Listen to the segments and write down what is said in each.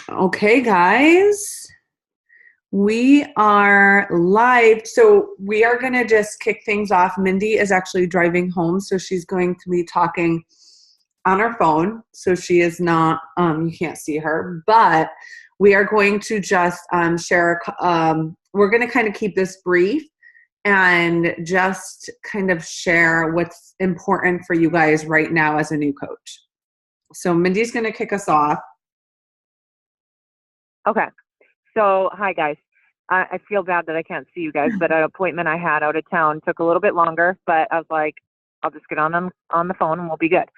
Okay, guys, we are live. So we are going to just kick things off. Mindy is actually driving home, so she's going to be talking on her phone. So she is not, you can't see her, but we are going to just share, we're going to kind of keep this brief and just kind of share what's important for you guys right now as a new coach. So Mindy's going to kick us off. Okay. So, hi guys. I feel bad that I can't see you guys, but an appointment I had out of town took a little bit longer, but I was like, I'll just get on the phone and we'll be good.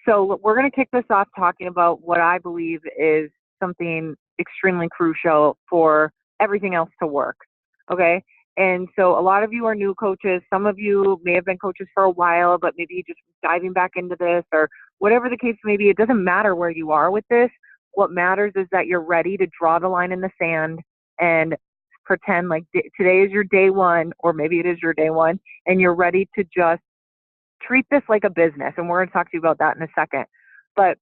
So we're going to kick this off talking about what I believe is something extremely crucial for everything else to work. Okay. And so a lot of you are new coaches. Some of you may have been coaches for a while, but maybe you're just diving back into this or whatever the case may be. It doesn't matter where you are with this. What matters is that you're ready to draw the line in the sand and pretend like today is your day one, or maybe it is your day one, and you're ready to just treat this like a business. And we're going to talk to you about that in a second. But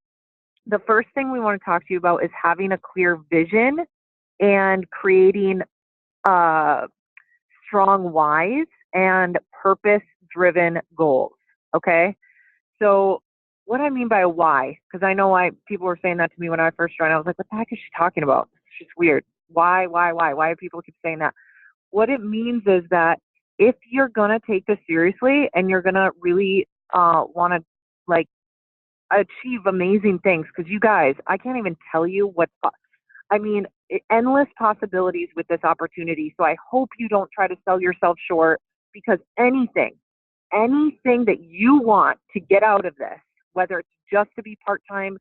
the first thing we want to talk to you about is having a clear vision and creating strong whys and purpose-driven goals. Okay? So what I mean by a why, because I know people were saying that to me when I first joined. I was like, what the heck is she talking about? It's just weird. Why? Why do people keep saying that? What it means is that if you're going to take this seriously and you're going to really want to like achieve amazing things, because you guys, I can't even tell you endless possibilities with this opportunity. So I hope you don't try to sell yourself short, because anything that you want to get out of this, whether it's just to be part-time,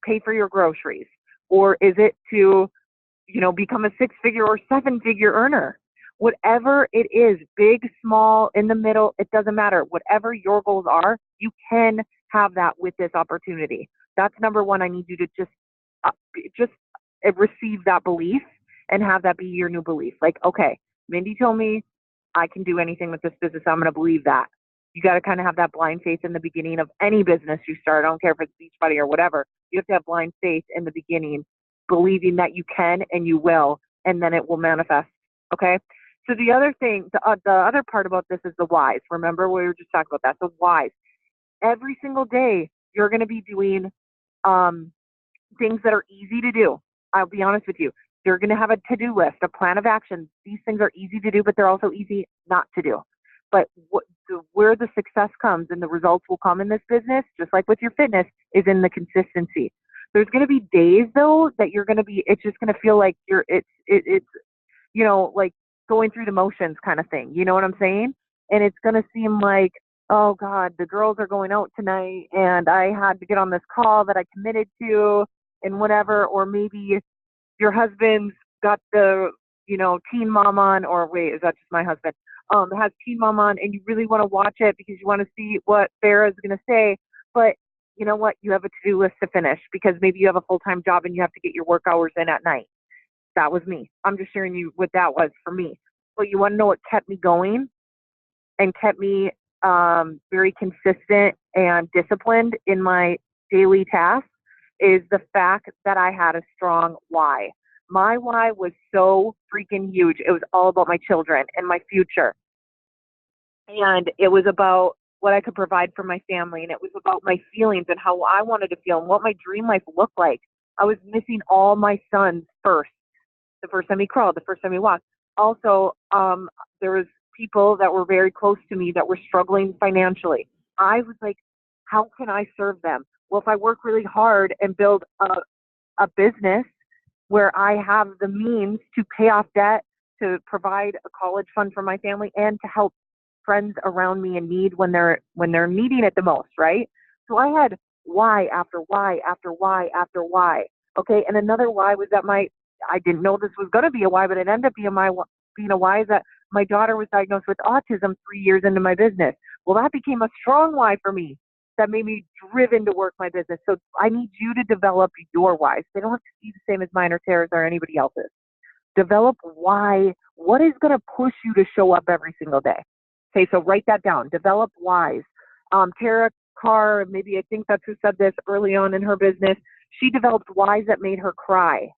pay for your groceries, or is it to, become a 6-figure or 7-figure earner, whatever it is, big, small, in the middle, it doesn't matter. Whatever your goals are, you can have that with this opportunity. That's number one. I need you to just receive that belief and have that be your new belief. Like, okay, Mindy told me I can do anything with this business. I'm going to believe that. You got to kind of have that blind faith in the beginning of any business you start. I don't care if it's Beachbody or whatever. You have to have blind faith in the beginning, believing that you can and you will, and then it will manifest. Okay. So the other thing, the other part about this is the whys. Remember, we were just talking about that. The whys. Every single day, you're going to be doing things that are easy to do. I'll be honest with you. You're going to have a to-do list, a plan of action. These things are easy to do, but they're also easy not to do. But where the success comes and the results will come in this business, just like with your fitness, is in the consistency. There's going to be days though that you're going to be, it's just going to feel like it's like going through the motions kind of thing. You know what I'm saying? And it's going to seem like, oh God, the girls are going out tonight and I had to get on this call that I committed to and whatever, or maybe your husband's got the, Teen Mom on, or wait, is that just my husband? Has Teen Mom on and you really want to watch it because you want to see what Farrah's going to say. But you know what? You have a to-do list to finish because maybe you have a full-time job and you have to get your work hours in at night. That was me. I'm just sharing you what that was for me. But you want to know what kept me going and kept me very consistent and disciplined in my daily tasks is the fact that I had a strong why. My why was so freaking huge. It was all about my children and my future. And it was about what I could provide for my family. And it was about my feelings and how I wanted to feel and what my dream life looked like. I was missing all my sons first. The first time he crawled, the first time he walked. Also, there was people that were very close to me that were struggling financially. I was like, how can I serve them? Well, if I work really hard and build a business where I have the means to pay off debt, to provide a college fund for my family, and to help friends around me in need when they're needing it the most, right? So I had why after why after why after why. Okay, and another why was that I didn't know this was going to be a why, but it ended up being a why is that my daughter was diagnosed with autism 3 years into my business. Well, that became a strong why for me that made me driven to work my business. So I need you to develop your whys. They don't have to be the same as mine or Tara's or anybody else's. Develop why. What is going to push you to show up every single day? Okay, so write that down. Develop whys. Tara Carr, maybe I think that's who said this early on in her business. She developed whys that made her cry.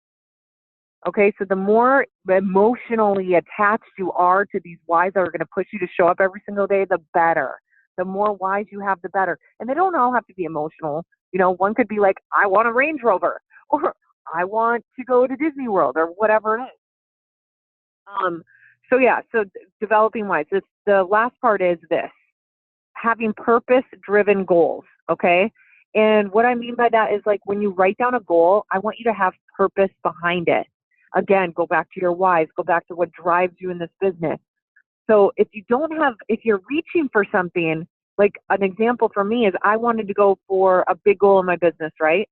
Okay, so the more emotionally attached you are to these whys that are going to push you to show up every single day, the better. The more whys you have, the better. And they don't all have to be emotional. You know, one could be like, I want a Range Rover, or I want to go to Disney World, or whatever it is. So developing whys. The last part is this: having purpose-driven goals. Okay, and what I mean by that is, like, when you write down a goal, I want you to have purpose behind it. Again, go back to your whys, go back to what drives you in this business. So if you're reaching for something, like an example for me is I wanted to go for a big goal in my business, right?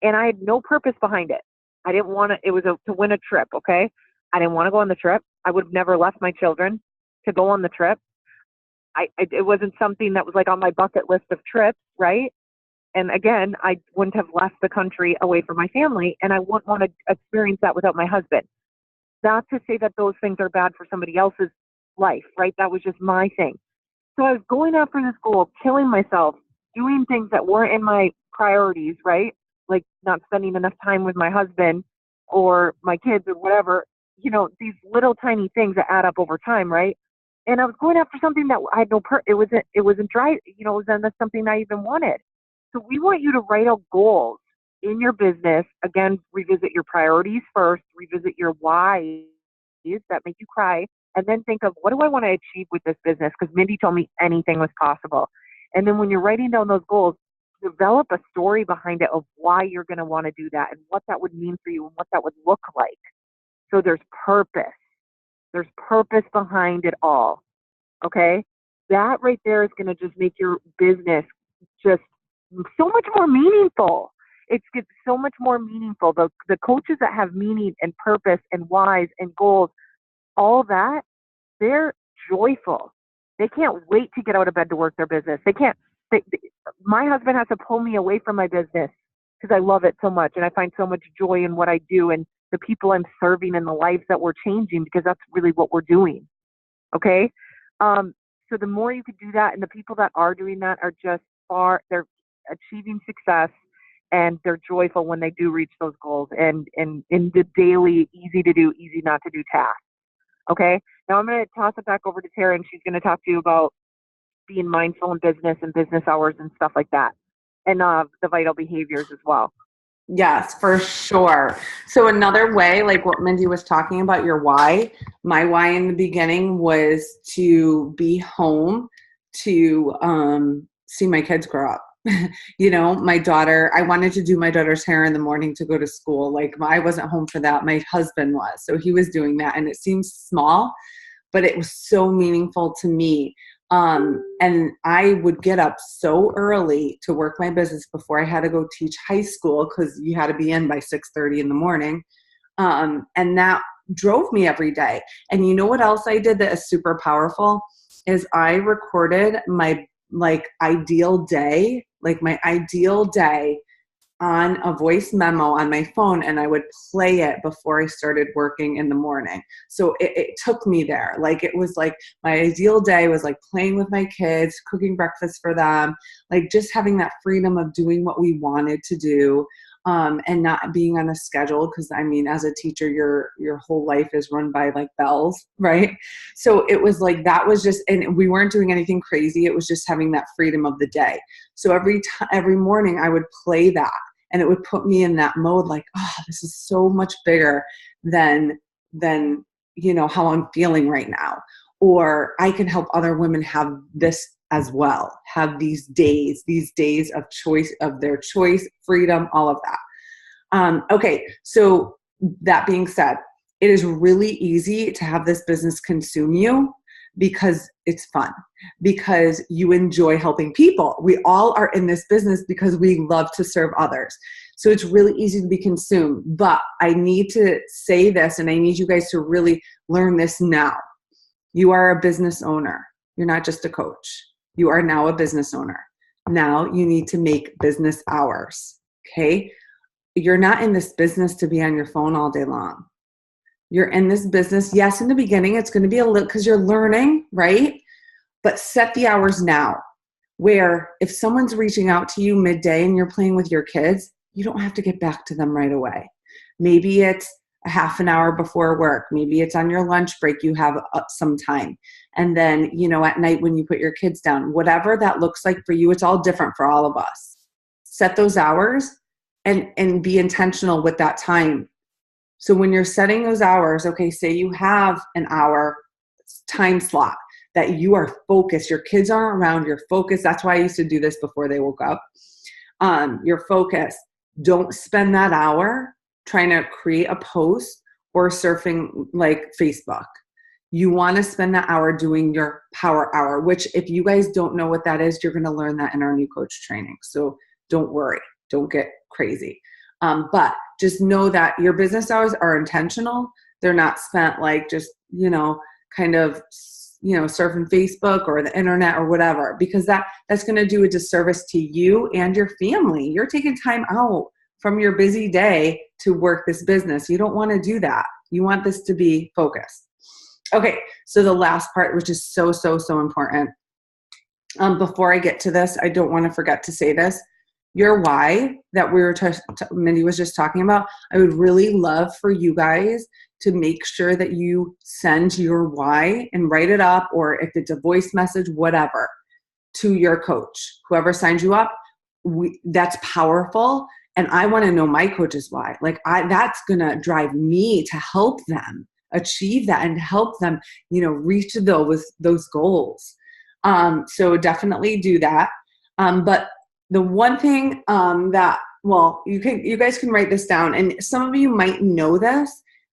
And I had no purpose behind it. I didn't want to, to win a trip, okay? I didn't want to go on the trip. I would have never left my children to go on the trip. It wasn't something that was like on my bucket list of trips, right? And again, I wouldn't have left the country away from my family, and I wouldn't want to experience that without my husband. Not to say that those things are bad for somebody else's life, right? That was just my thing. So I was going after this goal, killing myself, doing things that weren't in my priorities, right? Like not spending enough time with my husband or my kids or whatever, you know, these little tiny things that add up over time, right? And I was going after something that I had it wasn't dry, you know, it wasn't something I even wanted. So we want you to write out goals in your business. Again, revisit your priorities first, revisit your whys that make you cry, and then think of, what do I want to achieve with this business? Because Mindy told me anything was possible. And then when you're writing down those goals, develop a story behind it of why you're going to want to do that and what that would mean for you and what that would look like. So there's purpose. There's purpose behind it all. Okay? That right there is going to just make your business just so much more meaningful. It's so much more meaningful. The coaches that have meaning and purpose and whys and goals, all that, they're joyful. They can't wait to get out of bed to work their business. My husband has to pull me away from my business because I love it so much and I find so much joy in what I do and the people I'm serving and the lives that we're changing, because that's really what we're doing. Okay? So the more you could do that, and the people that are doing that are just they're achieving success, and they're joyful when they do reach those goals and in the daily, easy to do, easy not to do tasks. Okay? Now I'm going to toss it back over to Tara, and she's going to talk to you about being mindful in business and business hours and stuff like that, and the vital behaviors as well. Yes, for sure. So another way, like what Mindy was talking about, your why, my why in the beginning was to be home to see my kids grow up. You know, my daughter, I wanted to do my daughter's hair in the morning to go to school. Like I wasn't home for that. My husband was. So he was doing that. And it seems small, but it was so meaningful to me. And I would get up so early to work my business before I had to go teach high school, because you had to be in by 6:30 in the morning. And that drove me every day. And you know what else I did that is super powerful is I recorded my ideal day on a voice memo on my phone, and I would play it before I started working in the morning. So it took me there. Like it was like my ideal day was like playing with my kids, cooking breakfast for them, like just having that freedom of doing what we wanted to do, and not being on a schedule. Because I mean, as a teacher, your whole life is run by like bells, right? So it was like that was just, and we weren't doing anything crazy. It was just having that freedom of the day. So every morning I would play that. And it would put me in that mode like, oh, this is so much bigger than you know, how I'm feeling right now. Or I can help other women have this as well, have these days of choice, of their choice, freedom, all of that. Okay, so that being said, it is really easy to have this business consume you because it's fun, because you enjoy helping people. We all are in this business because we love to serve others. So it's really easy to be consumed. But I need to say this, and I need you guys to really learn this now. You are a business owner. You're not just a coach. You are now a business owner. Now you need to make business hours, okay? You're not in this business to be on your phone all day long. You're in this business. Yes, in the beginning, it's going to be a little, because you're learning, right? But set the hours now, where if someone's reaching out to you midday and you're playing with your kids, you don't have to get back to them right away. Maybe it's a half an hour before work. Maybe it's on your lunch break, you have some time. And then, at night when you put your kids down, whatever that looks like for you, it's all different for all of us. Set those hours and be intentional with that time. So when you're setting those hours, okay, say you have an hour time slot that you are focused, your kids aren't around, you're focused. That's why I used to do this before they woke up. You're focused. Don't spend that hour trying to create a post or surfing like Facebook. You want to spend that hour doing your power hour, which if you guys don't know what that is, you're going to learn that in our new coach training. So don't worry. Don't get crazy. But just know that your business hours are intentional. They're not spent like just, kind of, surfing Facebook or the internet or whatever, because that's going to do a disservice to you and your family. You're taking time out from your busy day to work this business. You don't want to do that. You want this to be focused. Okay, so the last part, which is so, so, so important. Before I get to this, I don't want to forget to say this. Your why that we were Mindy was just talking about, I would really love for you guys to make sure that you send your why and write it up, or if it's a voice message, whatever, to your coach. Whoever signs you up, that's powerful. And I want to know my coach's why. That's going to drive me to help them achieve that and help them, reach those goals. So definitely do that. But the one thing you guys can write this down, and some of you might know this,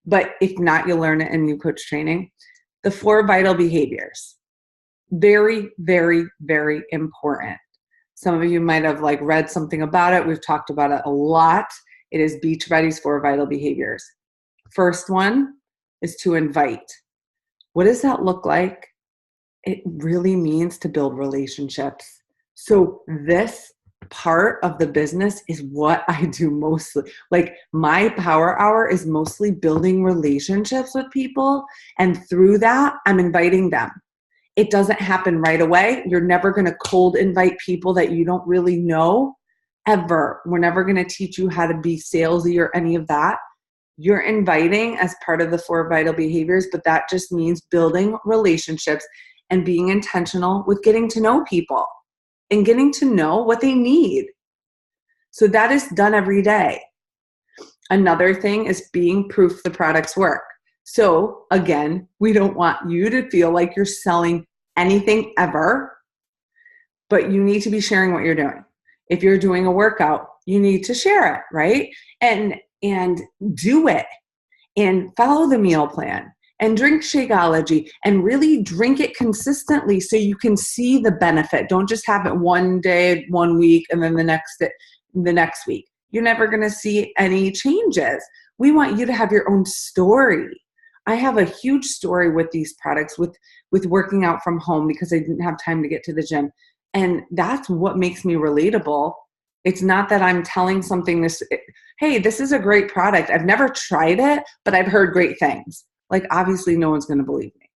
but if not, you'll learn it in new coach training. The 4 vital behaviors. Very, very, very important. Some of you might have read something about it. We've talked about it a lot. It is Beachbody's 4 vital behaviors. First one is to invite. What does that look like? It really means to build relationships. So this part of the business is what I do mostly. My power hour is mostly building relationships with people. And through that, I'm inviting them. It doesn't happen right away. You're never going to cold invite people that you don't really know, ever. We're never going to teach you how to be salesy or any of that. You're inviting as part of the 4 vital behaviors, but that just means building relationships and being intentional with getting to know people and getting to know what they need. So that is done every day. Another thing is being proof the products work. So again, we don't want you to feel like you're selling anything ever, but you need to be sharing what you're doing. If you're doing a workout, you need to share it, right? And do it and follow the meal plan and drink Shakeology and really drink it consistently so you can see the benefit. Don't just have it one day, 1 week, and then the next week. You're never going to see any changes. We want you to have your own story. I have a huge story with these products, with working out from home, because I didn't have time to get to the gym. And that's what makes me relatable. It's not that I'm telling something hey, this is a great product. I've never tried it, but I've heard great things. Obviously no one's going to believe me.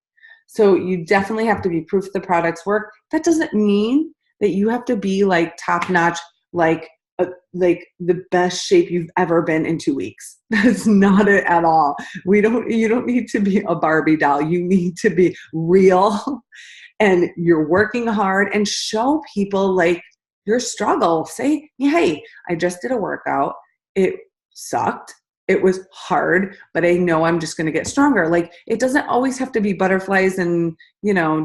So you definitely have to be proof the products work. That doesn't mean that you have to be top notch, the best shape you've ever been in 2 weeks. That's not it at all. You don't need to be a Barbie doll. You need to be real, and you're working hard, and show people your struggle. Say, hey, I just did a workout. It sucked. It was hard, but I know I'm just going to get stronger. It doesn't always have to be butterflies and,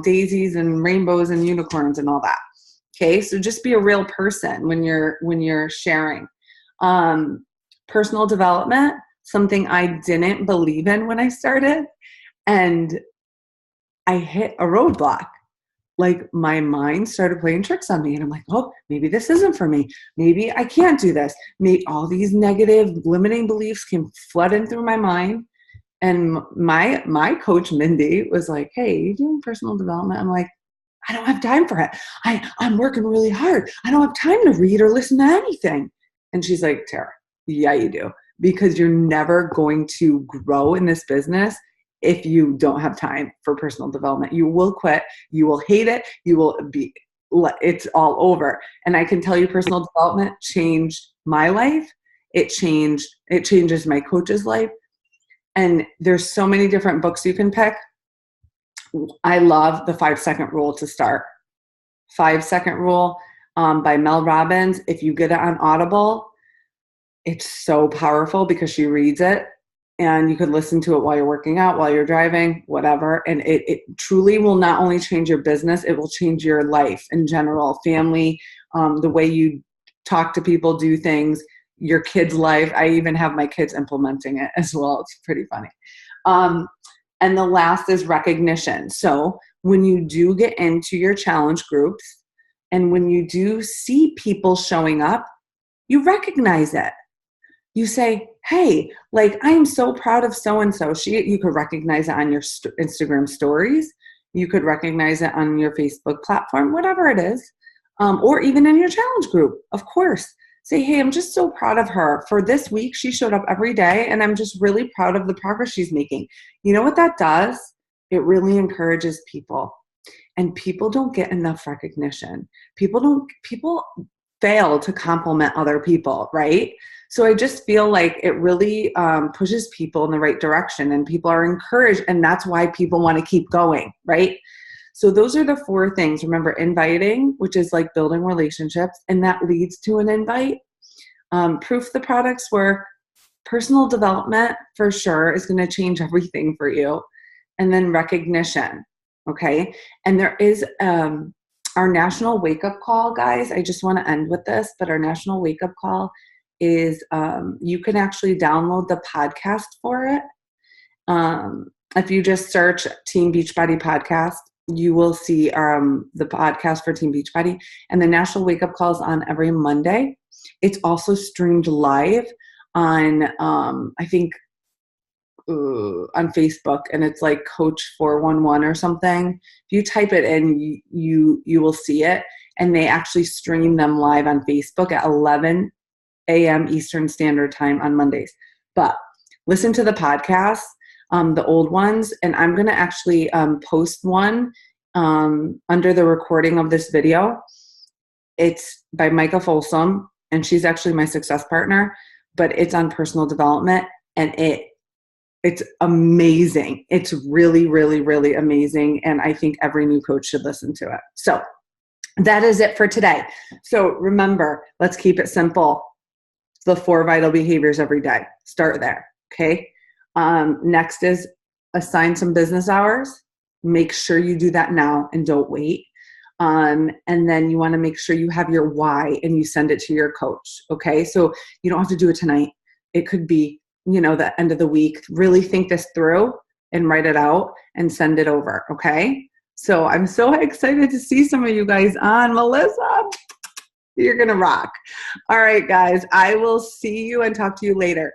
daisies and rainbows and unicorns and all that. Okay. So just be a real person when you're sharing. Personal development, something I didn't believe in when I started, and I hit a roadblock. My mind started playing tricks on me, and I'm like, oh, maybe this isn't for me. Maybe I can't do this. Maybe all these negative limiting beliefs came flooding through my mind. And my coach, Mindy, was like, hey, you doing personal development? I'm like, I don't have time for it. I'm working really hard. I don't have time to read or listen to anything. And she's like, Tara, yeah, you do. Because you're never going to grow in this business if you don't have time for personal development. You will quit. You will hate it. It's all over. And I can tell you, personal development changed my life it changes my coach's life. And there's so many different books you can pick. I love the 5-second rule to start. 5-second rule by Mel Robbins. If you get it on Audible, it's so powerful because she reads it, and you could listen to it while you're working out, while you're driving, whatever. And it truly will not only change your business, it will change your life in general, family, the way you talk to people, do things, your kids' life. I even have my kids implementing it as well. It's pretty funny. And the last is recognition. So when you do get into your challenge groups and when you do see people showing up, you recognize it. You say, hey, like, I'm so proud of so-and-so. You could recognize it on your Instagram stories. You could recognize it on your Facebook platform, whatever it is, or even in your challenge group, of course. Say, hey, I'm just so proud of her. For this week, she showed up every day, and I'm just really proud of the progress she's making. You know what that does? It really encourages people. And people don't get enough recognition. People fail to compliment other people, right? So I just feel like it really pushes people in the right direction, and people are encouraged, and that's why people want to keep going, right? So those are the 4 things. Remember, inviting, which is like building relationships, and that leads to an invite. Proof the products work. Personal development, for sure, is going to change everything for you. And then recognition, okay? And there is our national wake-up call, guys. I just want to end with this, but our national wake-up call is you can actually download the podcast for it. If you just search Team Beachbody Podcast, you will see the podcast for Team Beachbody. And the National Wake Up Call is on every Monday. It's also streamed live on, I think, on Facebook, and it's like Coach 411 or something. If you type it in, you will see it. And they actually stream them live on Facebook at 11 a.m. Eastern Standard Time on Mondays. But listen to the podcast, the old ones, and I'm going to actually post one under the recording of this video. It's by Micah Folsom, and she's actually my success partner, but it's on personal development, and it's amazing. It's really, really, really amazing, and I think every new coach should listen to it. So that is it for today. So remember, let's keep it simple. The 4 vital behaviors every day. Start there, okay? Next is assign some business hours. Make sure you do that now and don't wait. And then you want to make sure you have your why and you send it to your coach, okay? So you don't have to do it tonight. It could be, the end of the week. Really think this through and write it out and send it over, okay? So I'm so excited to see some of you guys on. Melissa, you're going to rock. All right, guys, I will see you and talk to you later.